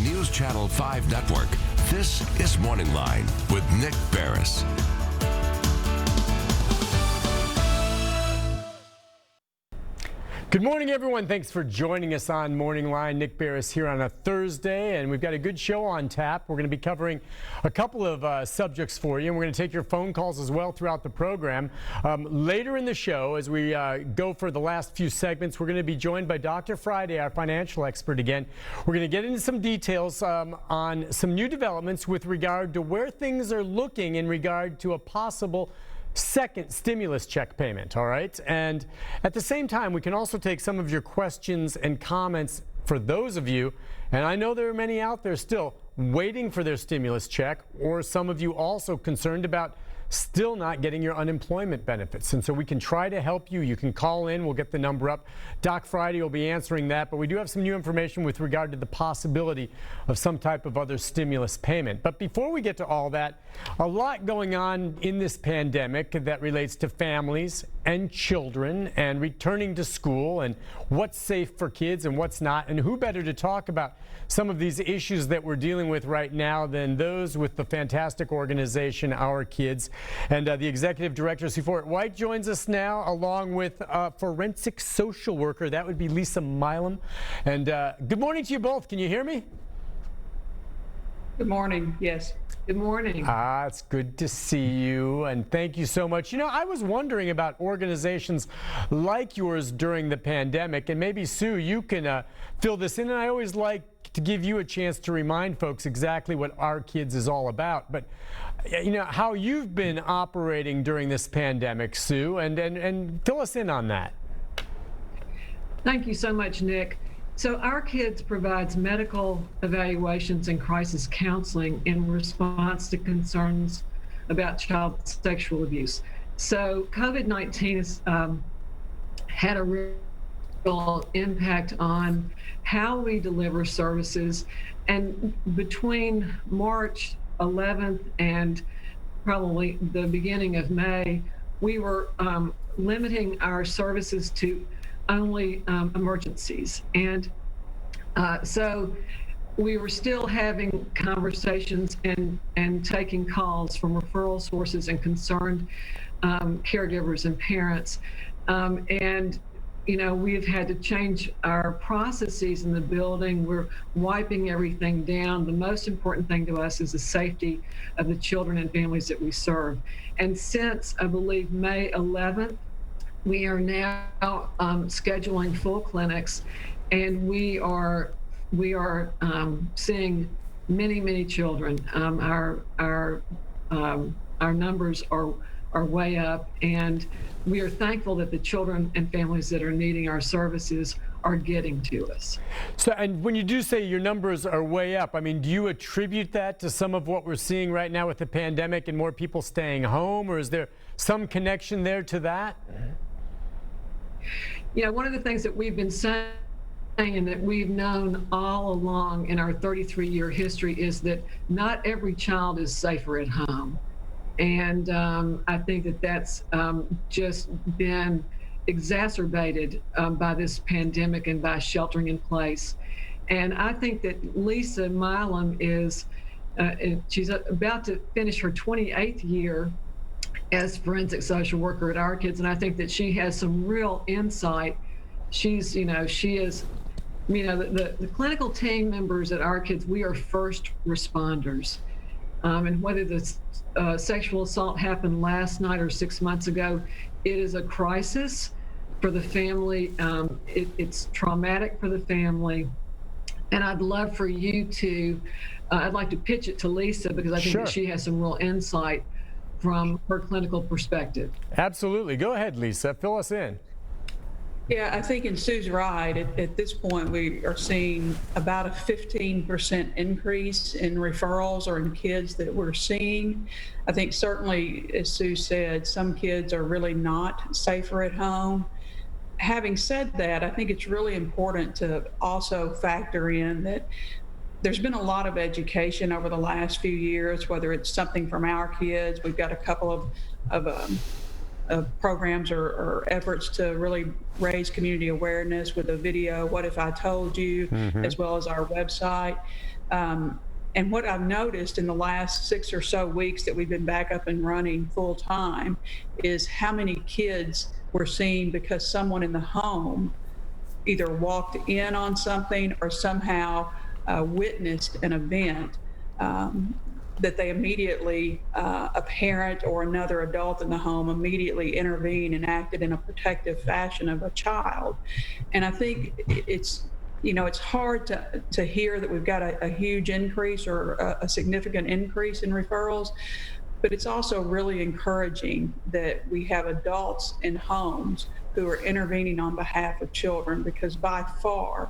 News Channel 5 Network, this is MorningLine with Nick Barris. Good morning, everyone. Thanks for joining us on Morning Line. Nick Barris here on a Thursday, and we've got a good show on tap. We're going to be covering a couple of subjects for you, and we're going to take your phone calls as well throughout the program. Later in the show, as we go for the last few segments, we're going to be joined by Dr. Friday, our financial expert again. We're going to get into some details on some new developments with regard to where things are looking in regard to a possible second stimulus check payment, all right? And at the same time, we can also take some of your questions and comments for those of you, and I know there are many out there still waiting for their stimulus check, or some of you also concerned about still not getting your unemployment benefits. And so we can try to help you. You can call in. We'll get the number up. Doc Friday will be answering that. But we do have some new information with regard to the possibility of some type of other stimulus payment. But before we get to all that, a lot going on in this pandemic that relates to families and children and returning to school and what's safe for kids and what's not. And who better to talk about some of these issues that we're dealing with right now than those with the fantastic organization, Our Kids. And the executive director, Sephora White, joins us now, along with forensic social worker. That would be Lisa Milam. And good morning to you both. Can you hear me? Good morning. Yes. Good morning. It's good to see you, and thank you so much. You know, I was wondering about organizations like yours during the pandemic, and maybe, Sue, you can fill this in, and I always like to give you a chance to remind folks exactly what Our Kids is all about. But, you know, how you've been operating during this pandemic, Sue, and fill us in on that. Thank you so much, Nick. So Our Kids provides medical evaluations and crisis counseling in response to concerns about child sexual abuse. So COVID-19 has had a real impact on how we deliver services. And between March 11th and probably the beginning of May, we were limiting our services to only emergencies. And so we were still having conversations and taking calls from referral sources and concerned caregivers and parents. And, you know, we've had to change our processes in the building. We're wiping everything down. The most important thing to us is the safety of the children and families that we serve. And since, I believe, May 11th, we are now scheduling full clinics, and we are seeing many children. Our numbers are way up, and we are thankful that the children and families that are needing our services are getting to us. So, and when you do say your numbers are way up, I mean, do you attribute that to some of what we're seeing right now with the pandemic and more people staying home, or is there some connection there to that? You know, one of the things that we've been saying and that we've known all along in our 33-year history is that not every child is safer at home. And I think that that's just been exacerbated by this pandemic and by sheltering in place. And I think that Lisa Milam she's about to finish her 28th year as forensic social worker at Our Kids, and I think that she has some real insight. She is, the clinical team members at Our Kids, we are first responders. And whether the sexual assault happened last night or 6 months ago, it is a crisis for the family. It's traumatic for the family. And I'd love for you to, I'd like to pitch it to Lisa, because I think that she has some real insight from her clinical perspective. Absolutely. Go ahead, Lisa. Fill us in. Yeah, I think, and Sue's right. At this point, we are seeing about a 15% increase in referrals or in kids that we're seeing. I think certainly, as Sue said, some kids are really not safer at home. Having said that, I think it's really important to also factor in that there's been a lot of education over the last few years, whether it's something from Our Kids. We've got a couple of programs or efforts to really raise community awareness with a video, What If I Told You, as well as our website. And what I've noticed in the last 6 or so weeks that we've been back up and running full time is how many kids we're seeing because someone in the home either walked in on something or somehow witnessed an event that they immediately, a parent or another adult in the home immediately intervened and acted in a protective fashion of a child. And I think it's hard to hear that we've got a huge increase or a significant increase in referrals, but it's also really encouraging that we have adults in homes who are intervening on behalf of children, because by far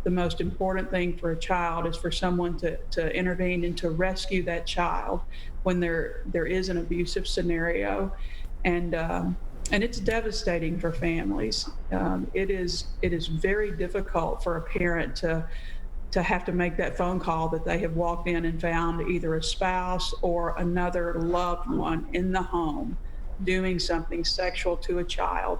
the most important thing for a child is for someone to intervene and to rescue that child when there is an abusive scenario. And it's devastating for families. It is very difficult for a parent to have to make that phone call that they have walked in and found either a spouse or another loved one in the home doing something sexual to a child,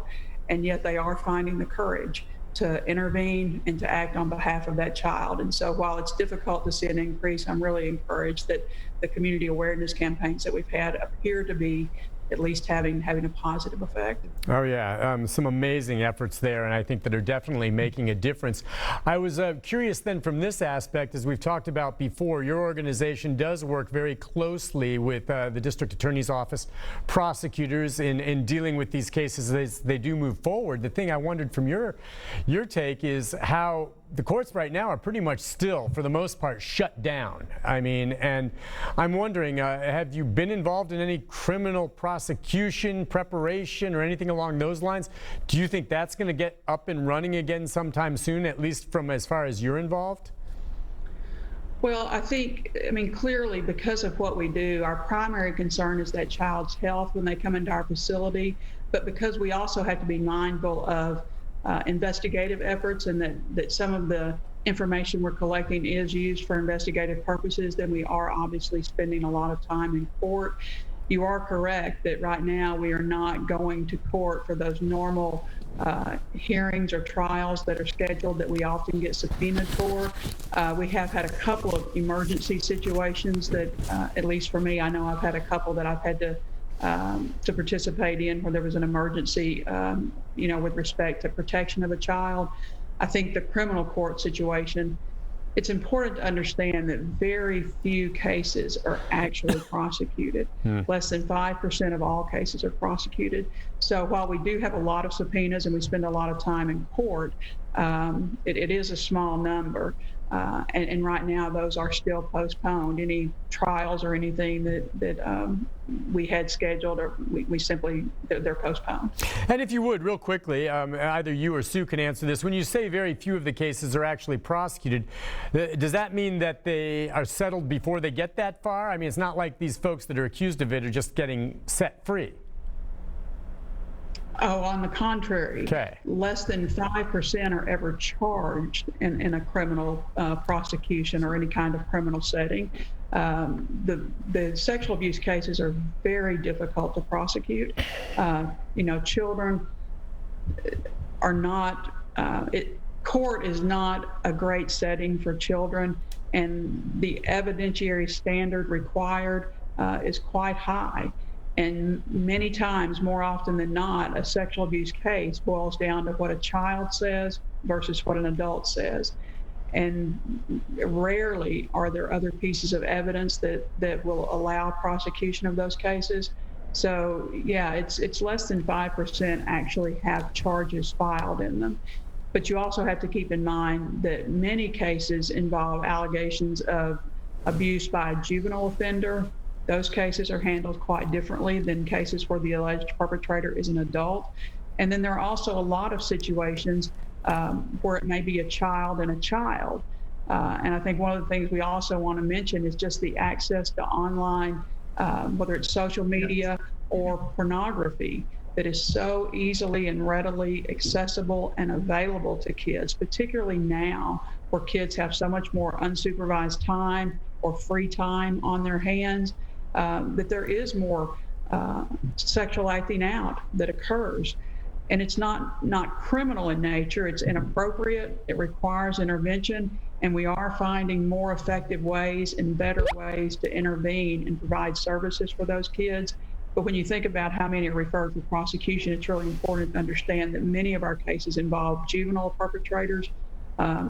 and yet they are finding the courage to intervene and to act on behalf of that child. And so while it's difficult to see an increase, I'm really encouraged that the community awareness campaigns that we've had appear to be at least having a positive effect. Oh yeah, some amazing efforts there, and I think that are definitely making a difference. I was curious then from this aspect, as we've talked about before, your organization does work very closely with the district attorney's office, prosecutors in dealing with these cases as they do move forward. The thing I wondered from your take is how the courts right now are pretty much still, for the most part, shut down. I mean, and I'm wondering, have you been involved in any criminal prosecution, preparation, or anything along those lines? Do you think that's going to get up and running again sometime soon, at least from as far as you're involved? Well, I mean, clearly, because of what we do, our primary concern is that child's health when they come into our facility. But because we also have to be mindful of investigative efforts, and that some of the information we're collecting is used for investigative purposes, then we are obviously spending a lot of time in court. You are correct that right now we are not going to court for those normal hearings or trials that are scheduled that we often get subpoenaed for. We have had a couple of emergency situations that, at least for me, I know I've had a couple that I've had to participate in where there was an emergency, with respect to protection of a child. I think the criminal court situation, it's important to understand that very few cases are actually prosecuted. Less than 5% of all cases are prosecuted. So while we do have a lot of subpoenas and we spend a lot of time in court, it is a small number. And right now, those are still postponed. Any trials or anything that we had scheduled, or we simply, they're postponed. And if you would, real quickly, either you or Sue can answer this. When you say very few of the cases are actually prosecuted, does that mean that they are settled before they get that far? I mean, it's not like these folks that are accused of it are just getting set free. Oh, on the contrary, okay. Less than 5% are ever charged in a criminal prosecution or any kind of criminal setting. The sexual abuse cases are very difficult to prosecute. Children are not, court is not a great setting for children, and the evidentiary standard required is quite high. And many times, more often than not, a sexual abuse case boils down to what a child says versus what an adult says. And rarely are there other pieces of evidence that will allow prosecution of those cases. So yeah, it's less than 5% actually have charges filed in them. But you also have to keep in mind that many cases involve allegations of abuse by a juvenile offender. Those cases are handled quite differently than cases where the alleged perpetrator is an adult. And then there are also a lot of situations where it may be a child and a child. And I think one of the things we also want to mention is just the access to online, whether it's social media or pornography, that is so easily and readily accessible and available to kids, particularly now where kids have so much more unsupervised time or free time on their hands. That there is more sexual acting out that occurs. And it's not criminal in nature, it's inappropriate, it requires intervention, And we are finding more effective ways and better ways to intervene and provide services for those kids. But when you think about how many are referred for prosecution, it's really important to understand that many of our cases involve juvenile perpetrators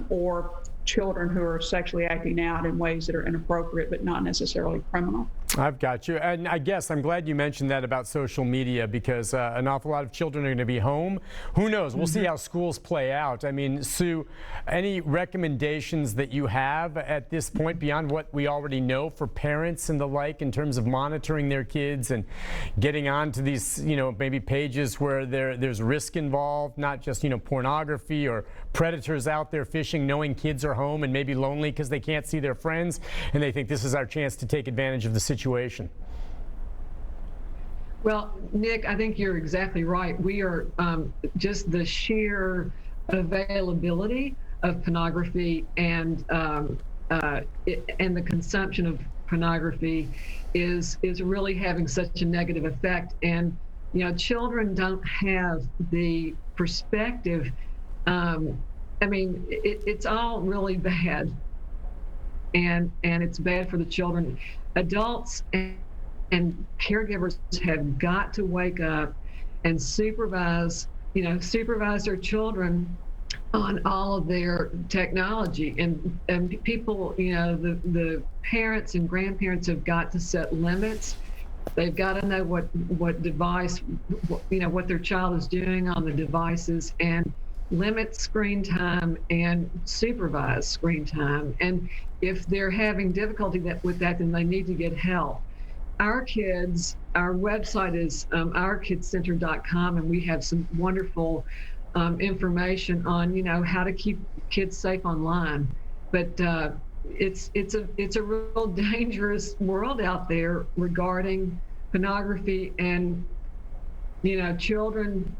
or children who are sexually acting out in ways that are inappropriate but not necessarily criminal. I've got you. And I guess I'm glad you mentioned that about social media, because an awful lot of children are going to be home. Who knows? We'll see how schools play out. I mean, Sue, any recommendations that you have at this point beyond what we already know for parents and the like in terms of monitoring their kids and getting onto these, maybe pages where there's risk involved, not just, pornography or predators out there fishing, knowing kids are home and maybe lonely because they can't see their friends and they think this is our chance to take advantage of the situation? Well, Nick, I think you're exactly right. We are just the sheer availability of pornography and the consumption of pornography is really having such a negative effect. And children don't have the perspective. It's all really bad, and it's bad for the children. Adults and caregivers have got to wake up and supervise their children on all of their technology. And people, the parents and grandparents have got to set limits. They've got to know what device, what their child is doing on the devices, and limit screen time and supervise screen time. And if they're having difficulty with that, then they need to get help. Our website is ourkidscenter.com, and we have some wonderful information on, how to keep kids safe online. But it's a real dangerous world out there regarding pornography, and children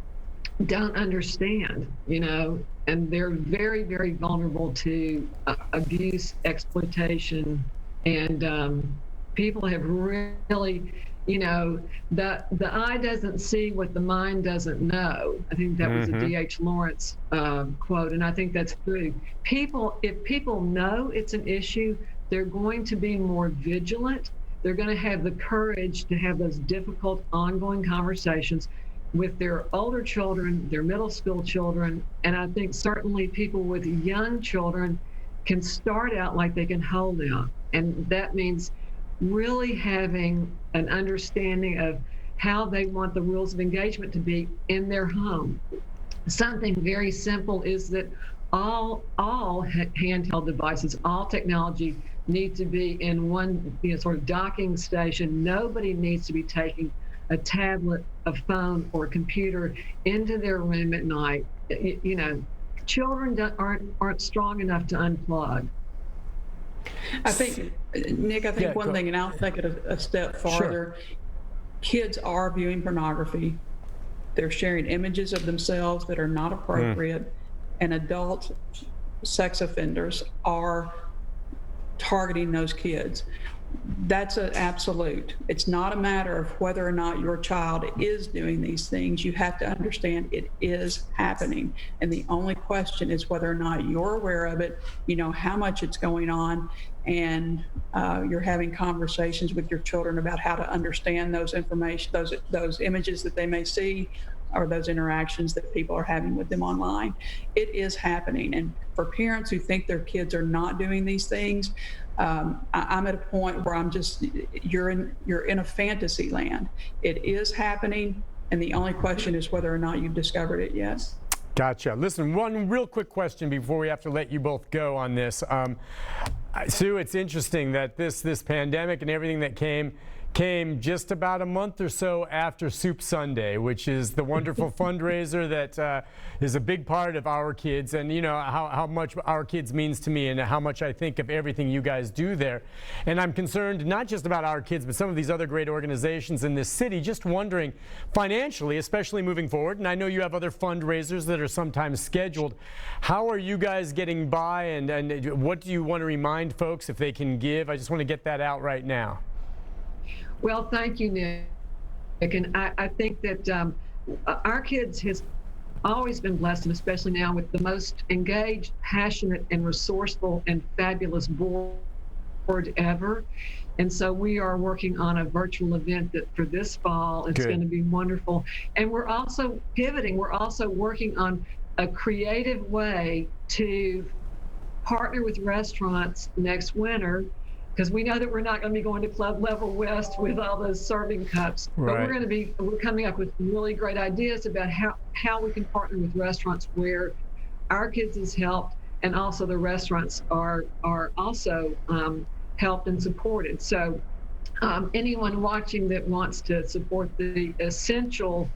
don't understand, and they're very, very vulnerable to abuse, exploitation, and people have really, the eye doesn't see what the mind doesn't know. I think that was a D.H. Lawrence quote, and I think that's true. If people know it's an issue, they're going to be more vigilant. They're going to have the courage to have those difficult, ongoing conversations with their older children, their middle school children, and I think certainly people with young children can start out like they can hold out. And that means really having an understanding of how they want the rules of engagement to be in their home. Something very simple is that all handheld devices, all technology need to be in one sort of docking station. Nobody needs to be taking a tablet, a phone, or a computer into their room at night. Children aren't strong enough to unplug. I think, Nick, one thing, and I'll take it a step farther. Sure. Kids are viewing pornography. They're sharing images of themselves that are not appropriate, and adult sex offenders are targeting those kids. That's an absolute. It's not a matter of whether or not your child is doing these things. You have to understand it is happening. And the only question is whether or not you're aware of it, how much it's going on, and you're having conversations with your children about how to understand those information, those images that they may see, or those interactions that people are having with them online. It is happening. And for parents who think their kids are not doing these things, I'm at a point where you're in a fantasy land. It is happening, and the only question is whether or not you've discovered it yet. Gotcha. Listen, one real quick question before we have to let you both go on this. Sue, it's interesting that this pandemic and everything that came just about a month or so after Soup Sunday, which is the wonderful fundraiser that is a big part of Our Kids, and how much Our Kids means to me and how much I think of everything you guys do there. And I'm concerned not just about Our Kids, but some of these other great organizations in this city, just wondering financially, especially moving forward, and I know you have other fundraisers that are sometimes scheduled, how are you guys getting by, and what do you want to remind folks if they can give? I just want to get that out right now. Well, thank you, Nick. And I think that Our Kids has always been blessed, and especially now with the most engaged, passionate, and resourceful and fabulous board ever. And so we are working on a virtual event that for this fall, it's going to be wonderful. And we're also pivoting. We're also working on a creative way to partner with restaurants next winter, because we know that we're not going to be going to Club Level West with all those serving cups. But we're coming up with really great ideas about how we can partner with restaurants where our kids is helped, and also the restaurants are also helped and supported. So anyone watching that wants to support the essential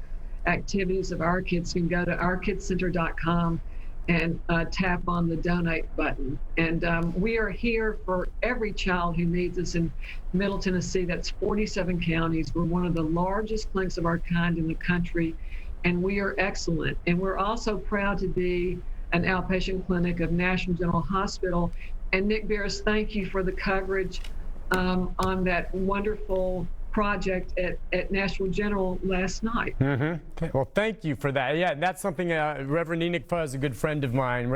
activities of Our Kids can go to ourkidscenter.com and tap on the donate button. And we are here for every child who needs us in Middle Tennessee. That's 47 counties. We're one of the largest clinics of our kind in the country, and we are excellent. And we're also proud to be an outpatient clinic of National General Hospital. And Nick Barris, thank you for the coverage on that wonderful project at National General last night. Well, thank you for that. Yeah, that's something Reverend Enoch Fuzz, a good friend of mine,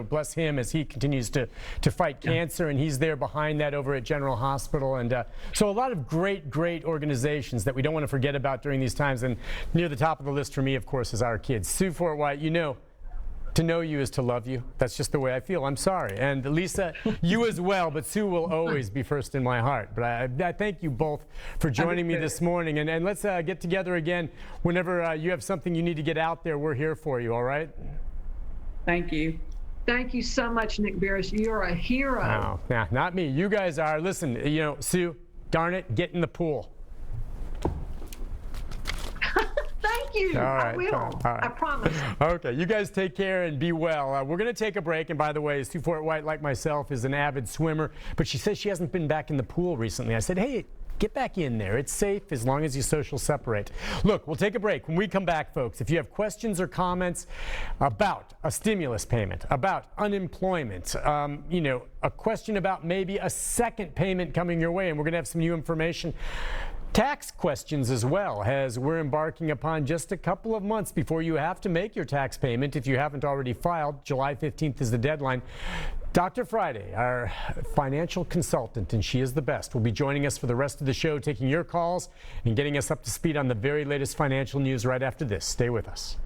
bless him as he continues to fight cancer, and he's there behind that over at General Hospital. And so a lot of great organizations that we don't want to forget about during these times. And near the top of the list for me, of course, is Our Kids. Sue Fort White, to know you is to love you. That's just the way I feel. I'm sorry. And Lisa, you as well, but Sue will always be first in my heart. But I thank you both for joining me this morning. And let's get together again whenever you have something you need to get out there. We're here for you, all right? Thank you. Thank you so much, Nick Barris. You're a hero. No, not me. You guys are. Listen, Sue, darn it, get in the pool. Thank you. Right, I will. all right. I promise. Okay, you guys take care and be well. We're going to take a break. And by the way, Sue Fort White, like myself, is an avid swimmer, but she says she hasn't been back in the pool recently. I said, hey, get back in there. It's safe as long as you social separate. Look, we'll take a break. When we come back, folks, if you have questions or comments about a stimulus payment, about unemployment, a question about maybe a second payment coming your way, and we're going to have some new information. Tax questions as well, as we're embarking upon just a couple of months before you have to make your tax payment if you haven't already filed. July 15th is the deadline. Dr. Friday, our financial consultant, and she is the best, will be joining us for the rest of the show, taking your calls and getting us up to speed on the very latest financial news right after this. Stay with us.